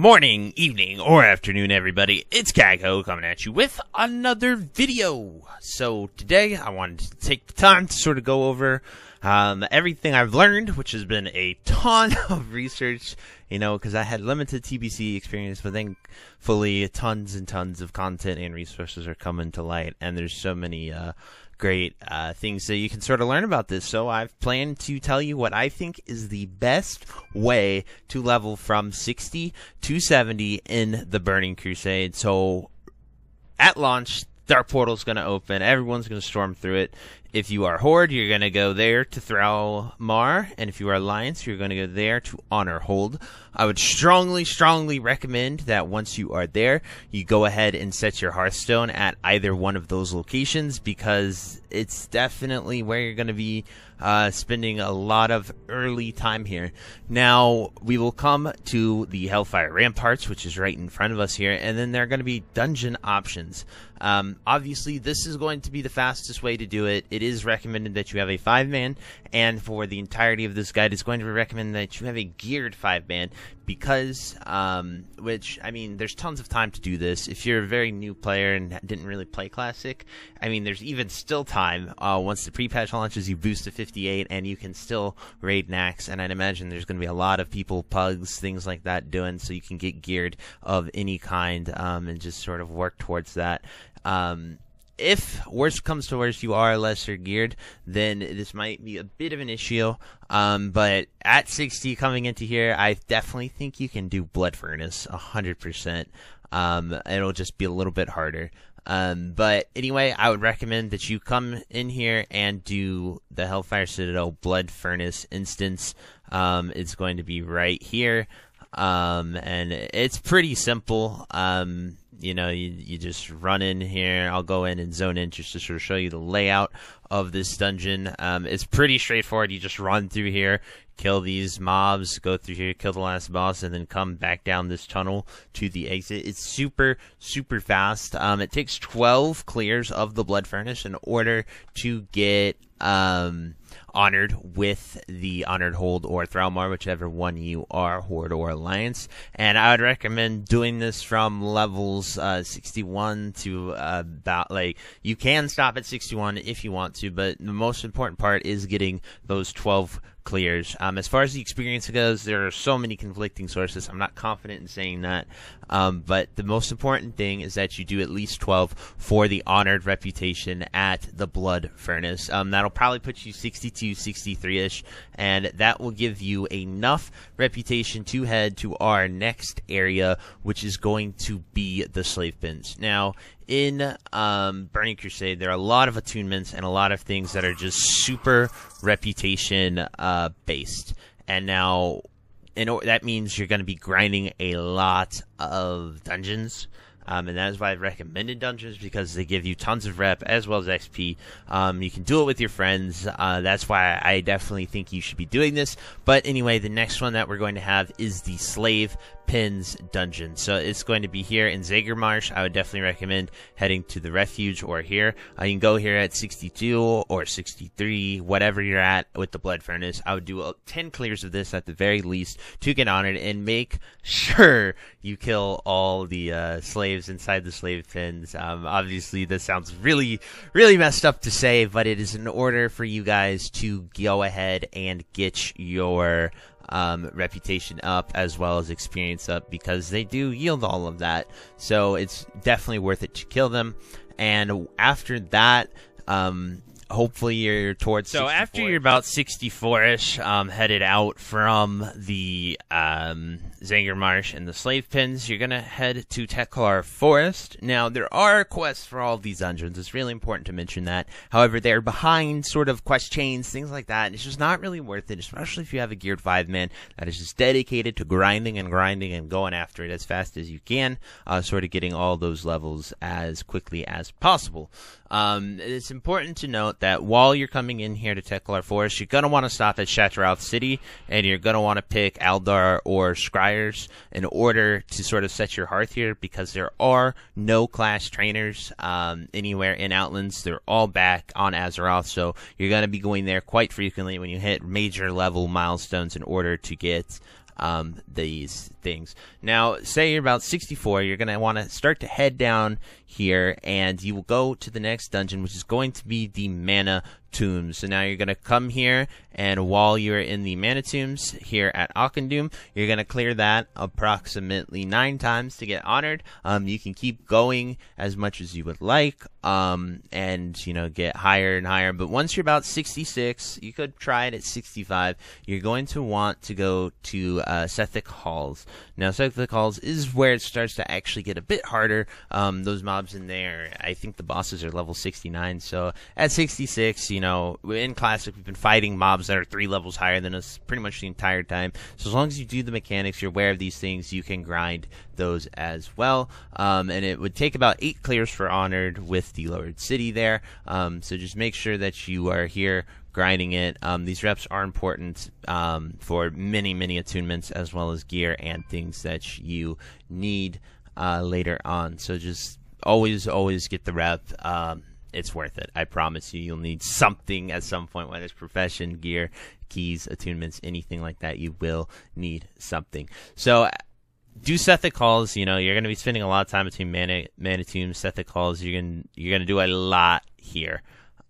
morning, evening, or afternoon, everybody. It's Gago coming at you with another video. So today I wanted to take the time to sort of go over everything I've learned, which has been a ton of research, because I had limited TBC experience, but thankfully tons and tons of content and resources are coming to light, and there's so many great things that you can sort of learn about this. So I've planned to tell you what I think is the best way to level from 60 to 70 in the Burning Crusade. So at launch, Dark Portal's going to open. Everyone's going to storm through it. If you are Horde, you're going to go there to Thrallmar, and if you are Alliance, you're going to go there to Honor Hold. I would strongly recommend that once you are there, you go ahead and set your Hearthstone at either one of those locations, because it's definitely where you're going to be spending a lot of early time here. Now, we will come to the Hellfire Ramparts, which is right in front of us here, and then there are going to be dungeon options. Obviously, this is going to be the fastest way to do it. It is recommended that you have a 5-man, and for the entirety of this guide, it's going to be recommended that you have a geared 5-man, because, there's tons of time to do this. If you're a very new player and didn't really play Classic, there's even still time. Once the pre-patch launches, you boost to 58, and you can still raid Nax, and I'd imagine there's going to be a lot of people, pugs, things like that doing, so you can get geared of any kind, and just sort of work towards that. If worst comes to worst, you are lesser geared, then this might be a bit of an issue. But at 60 coming into here, I definitely think you can do Blood Furnace 100%. It'll just be a little bit harder. But anyway, I would recommend that you come in here and do the Hellfire Citadel Blood Furnace instance. It's going to be right here. And it's pretty simple. You just run in here. I'll go in and zone in just to sort of show you the layout of this dungeon. It's pretty straightforward. You just run through here, kill these mobs, go through here, kill the last boss, and then come back down this tunnel to the exit. It's super fast. It takes 12 clears of the Blood Furnace in order to get honored with the Honored Hold or Thrallmar, whichever one you are, Horde or Alliance. And I would recommend doing this from levels 61 to about, you can stop at 61 if you want to, but the most important part is getting those 12 clears. As far as the experience goes, there are so many conflicting sources. I'm not confident in saying that. But the most important thing is that you do at least 12 for the honored reputation at the Blood Furnace. That'll probably put you 62, 63-ish, and that will give you enough reputation to head to our next area, which is going to be the Slave Pens. Now, in Burning Crusade, there are a lot of attunements and a lot of things that are just super reputation based. And now, that means you're going to be grinding a lot of dungeons. And that is why I've recommended dungeons, because they give you tons of rep as well as XP. You can do it with your friends. That's why I definitely think you should be doing this. But anyway, the next one that we're going to have is the Slave Pens dungeon. So it's going to be here in Zagermarsh. I would definitely recommend heading to the Refuge or here. You can go here at 62 or 63, whatever you're at with the Blood Furnace. I would do 10 clears of this at the very least to get honored, and make sure you kill all the slaves inside the Slave Pens. Obviously, this sounds really messed up to say, but it is in order for you guys to go ahead and get your reputation up as well as experience up, because they do yield all of that. So it's definitely worth it to kill them. And after that, hopefully you're towards 64. So after you're about 64-ish, headed out from the Zagermarsh and the Slave Pens, you're going to head to Teklar Forest. Now, there are quests for all of these dungeons. It's really important to mention that. However, they're behind sort of quest chains, things like that. And it's just not really worth it, especially if you have a geared 5-man that is just dedicated to grinding and going after it as fast as you can, sort of getting all those levels as quickly as possible. It's important to note that while you're coming in here to Teklar Forest, you're going to want to stop at Shattrath City, and you're going to want to pick Aldar or Scryer in order to sort of set your hearth here, because there are no class trainers anywhere in Outlands. They're all back on Azeroth, so you're going to be going there quite frequently when you hit major level milestones in order to get these things. Now, say you're about 64, you're going to want to start to head down here, and you will go to the next dungeon, which is going to be the Mana Tombs. So now you're going to come here, and while you're in the Mana Tombs here at Auchindoun, you're going to clear that approximately 9 times to get honored. You can keep going as much as you would like, and, you know, get higher and higher. But once you're about 66, you could try it at 65, you're going to want to go to Sethekk Halls. Now, Sethekk Halls is where it starts to actually get a bit harder. Those mobs in there, I think the bosses are level 69, so at 66, you know, in Classic, we've been fighting mobs that are 3 levels higher than us pretty much the entire time. So as long as you do the mechanics, you're aware of these things, you can grind those as well. And it would take about 8 clears for honored with the Lowered City there. So just make sure that you are here grinding it. These reps are important for many attunements, as well as gear and things that you need later on. So just always get the rep. It's worth it. I promise you, you'll need something at some point, whether it's profession, gear, keys, attunements, anything like that. You will need something. So do Sethekk Halls. You know, you're going to be spending a lot of time between Mana Tombs, Sethekk Halls. You're going to do a lot here.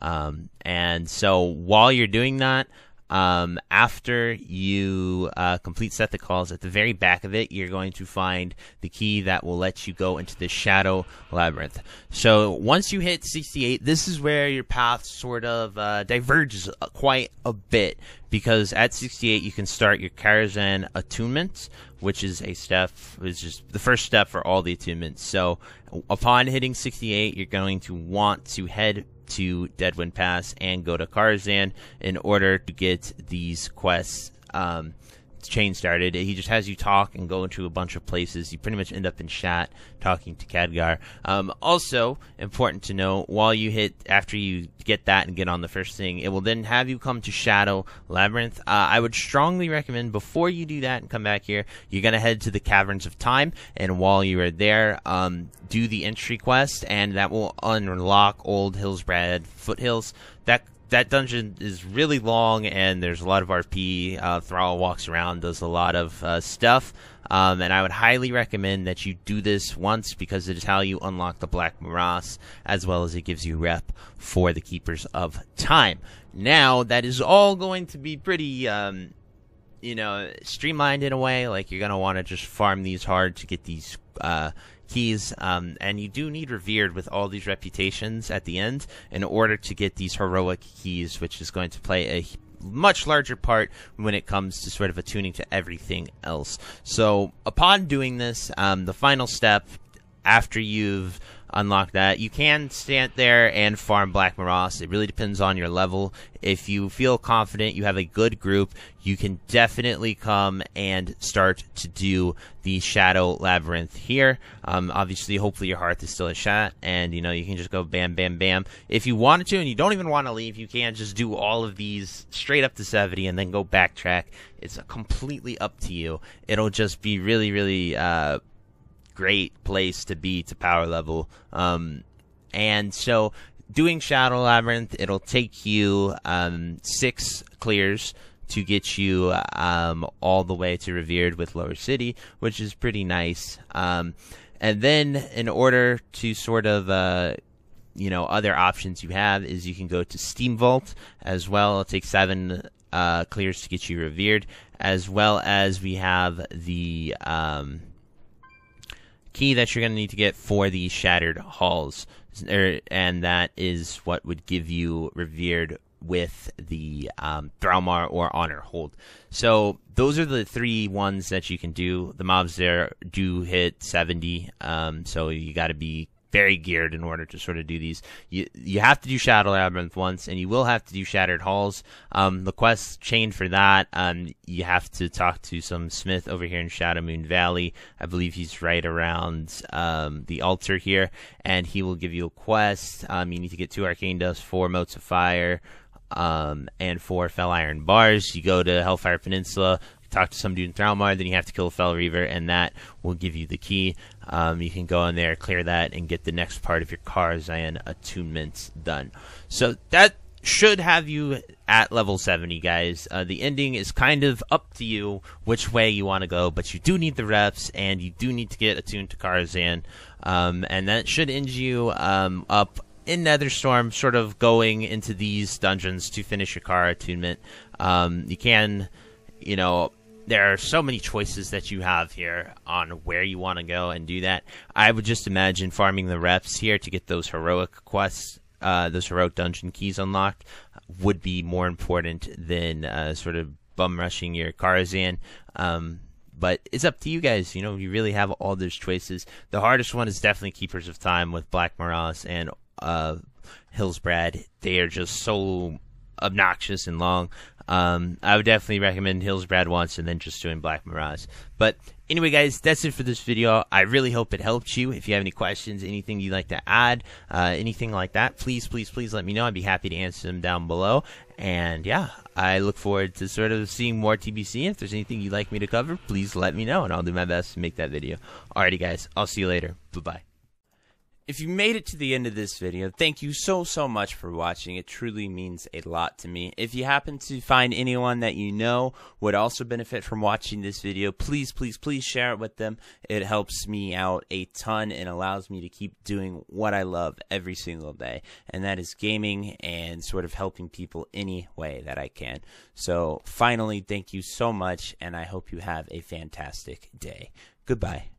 And so while you're doing that, after you complete Sethekk Halls, at the very back of it, you're going to find the key that will let you go into the Shadow Labyrinth. So once you hit 68, this is where your path sort of diverges quite a bit, because at 68 you can start your Karazhan attunements, which is just the first step for all the attunements. So upon hitting 68, you're going to want to head to Deadwind Pass and go to Karazhan in order to get these quests chain started. He just has you talk and go into a bunch of places. You pretty much end up in Shat talking to Khadgar. Also important to know, after you get that and get on the first thing, it will then have you come to Shadow Labyrinth. I would strongly recommend, before you do that and come back here, you're going to head to the Caverns of Time, and while you are there, do the entry quest, and that will unlock Old Hillsbrad Foothills. That dungeon is really long, and there's a lot of RP. Thrall walks around, does a lot of stuff, and I would highly recommend that you do this once, because it is how you unlock the Black Morass, as well as it gives you rep for the Keepers of Time. Now, that is all going to be pretty, streamlined in a way. Like, you're going to want to just farm these hard to get these keys, and you do need Revered with all these reputations at the end in order to get these heroic keys, which is going to play a much larger part when it comes to sort of attuning to everything else. So upon doing this, the final step after you've unlock that, you can stand there and farm Black Morass. It really depends on your level. If you feel confident, you have a good group, you can definitely come and start to do the Shadow Labyrinth here. Obviously, hopefully your hearth is still a Shat, and you can just go bam, bam, bam. If you wanted to, and you don't even want to leave, you can just do all of these straight up to 70 and then go backtrack. It's completely up to you. It'll just be really, really great place to be to power level. And so doing Shadow Labyrinth, it'll take you 6 clears to get you all the way to Revered with Lower City, which is pretty nice. And then in order to sort of other options you have is you can go to Steam Vault as well. It'll take 7 clears to get you Revered, as well as we have the key that you're going to need to get for the Shattered Halls, and that is what would give you Revered with the Thrallmar or Honor Hold. So those are the 3 ones that you can do. The mobs there do hit 70, so you got to be very geared in order to sort of do these. You have to do Shadow Labyrinth once, and you will have to do Shattered Halls. The quest chain for that, you have to talk to some smith over here in Shadowmoon Valley. I believe he's right around the altar here, and he will give you a quest. You need to get 2 Arcane Dust, 4 Motes of Fire, and 4 Fell Iron Bars. You go to Hellfire Peninsula, talk to some dude in Thrallmar, then you have to kill a Fel Reaver, and that will give you the key. You can go in there, clear that, and get the next part of your Karazhan attunements done. So that should have you at level 70, guys. The ending is kind of up to you which way you want to go, but you do need the reps, and you do need to get attuned to Karazhan, and that should end you up in Netherstorm, sort of going into these dungeons to finish your Kara attunement. You can, there are so many choices that you have here on where you want to go and do that. I would just imagine farming the reps here to get those heroic quests, those heroic dungeon keys unlocked, would be more important than sort of bum rushing your Karazhan. But it's up to you guys. You really have all those choices. The hardest one is definitely Keepers of Time with Black Morass and Hillsbrad. They are just so obnoxious and long. I would definitely recommend Hillsbrad once and then just doing Black Morass. But anyway, guys, that's it for this video. I really hope it helped you. If you have any questions, anything you'd like to add, anything like that, please let me know. I'd be happy to answer them down below. And yeah, I look forward to sort of seeing more TBC. If there's anything you'd like me to cover, please let me know, and I'll do my best to make that video. Alrighty, guys, I'll see you later. Bye-bye. If you made it to the end of this video, thank you so much for watching. It truly means a lot to me. If you happen to find anyone that you know would also benefit from watching this video, please share it with them. It helps me out a ton and allows me to keep doing what I love every single day, and that is gaming and sort of helping people any way that I can. So finally, thank you so much, and I hope you have a fantastic day. Goodbye.